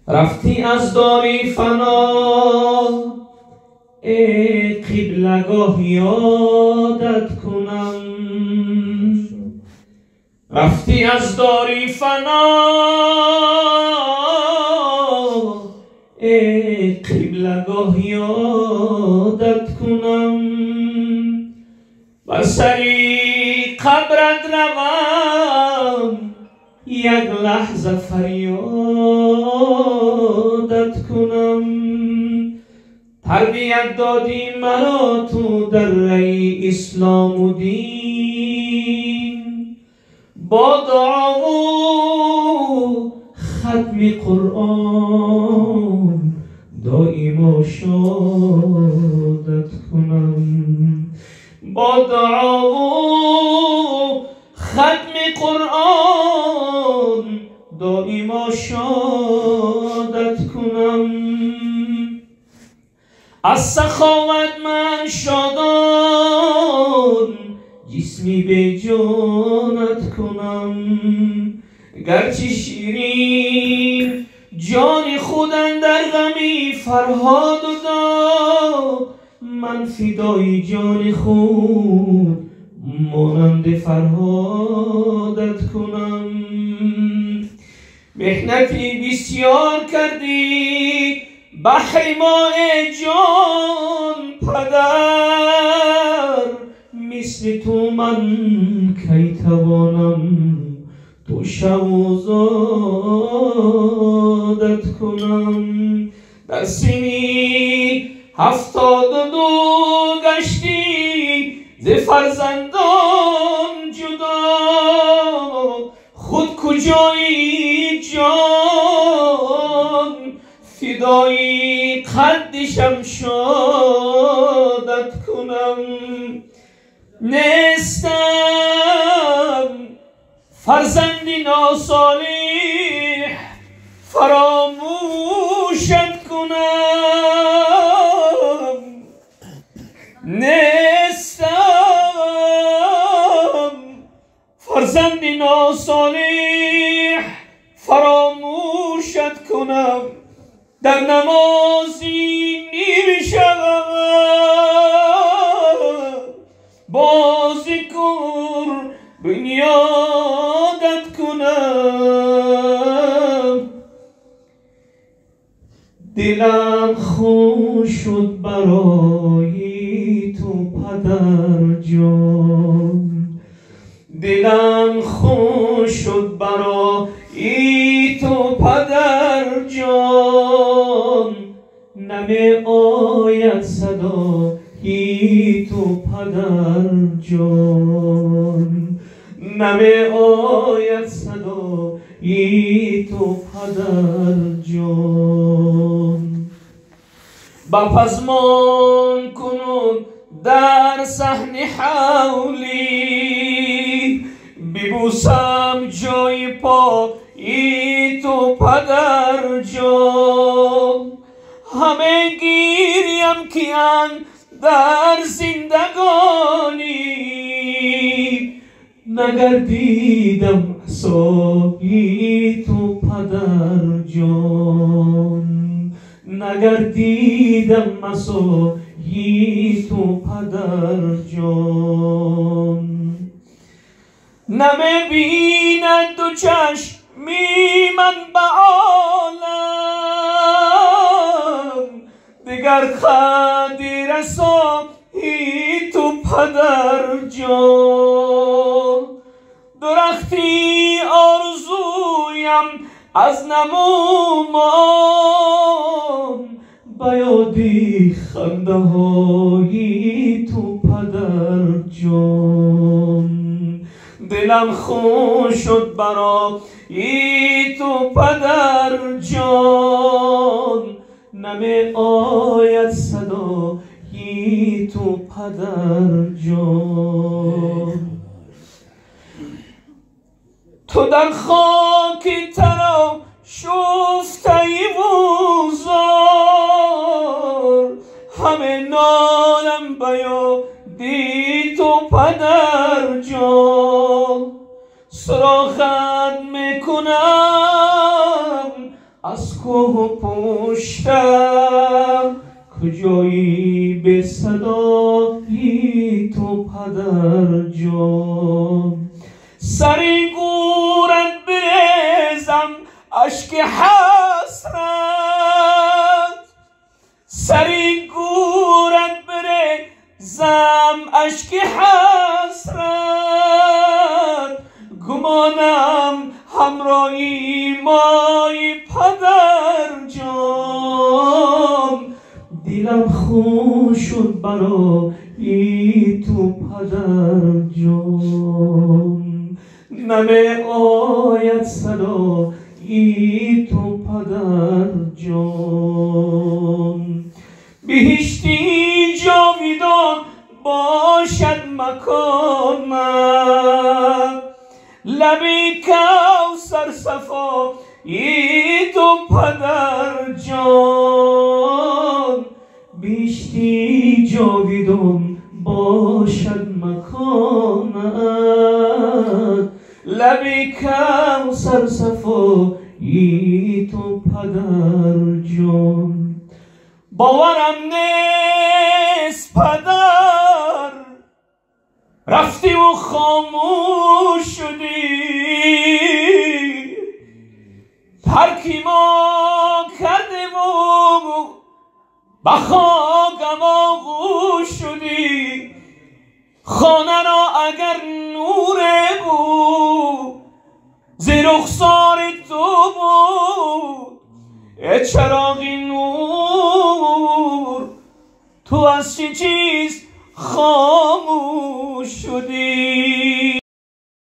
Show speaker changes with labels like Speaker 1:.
Speaker 1: رفتی از داری فنا ای قبلگاه یادت کنم، رفتی از داری فنا ای قبلگاه یادت کنم، بر سری قبرت روم یک لحظه فریادت کنم. تربیت دادی مرا تو در ری اسلام و دین، با دعا و ختم قرآن دائما شادت کنم، با دعا و ختم قرآن دائما شادت کنم. از سخاوت من شادان جسمی به جانت کنم، گرچه شیرین جان خود اندر غمی فرهاد و داغ، من فدای جان خود مانند فرهادت کنم. محنتی بسیار کردی بحر ما ای جان پدر، مثل تو من کی توانم تو شوزادت کنم. در سنی 72 گشتی ز فرزندان جدا، خود کجایی جان فدایی قد شمشادت کنم. نیستم فرزندی ناصالح فراموشت کنم، نیستم فرزندی ناصالح فراموشت کنم. در نمازی نیم شب با ذکر بنیادت کنم. دلم خوش شد برای تو پدر جان، دلم خوش شد برای تو پدر جان، نمی آید صدای تو پدر جان، نمی آید صدای تو پدر جان. بپزمان کنون در صحن حولی، ببوسم جای پای تو پدر جان. همه گیریم کیان در زندگانی، نگردیدم عصای تو پدر جان، نگردیدم عصای تو پدر جان. نمی بیند دو چشمی من به عالم، دگر خدی رسایی تو پدر جان. درختی آرزویم از نمومان، بیادی خنده های تو پدر جان. دلم خوش شد برای تو پدر جان، نمی آید صدای تو پدر جان. تو در خاک ترا شفته وزار، همه نالم بیادی تو پدر جان. جان صراخت میکنم از کوه و پشتم کجایی به صدایی تو پدر جان سری گورت بریزم اشک حسرت سری گورت بریزم اشک حسرت گمانم همراهی مای پدر جان دلم خوش شد برای تو پدر جان نمی آید صدای تو پدر جان بهشتی جاویدان باشد مکانم لبی کوثر صفایی تو پدر جان بهشتی جاویدان باشد مکانم لبی کوثر صفایی تو پدر جان باورم نیست پدر رفتی و خاموش شدی ترکی ما کرده و به خاکم آغوش شدی خانه را اگر نور بود ز رخسار تو بود چراغی نور تو از چه چیز خاموش شدی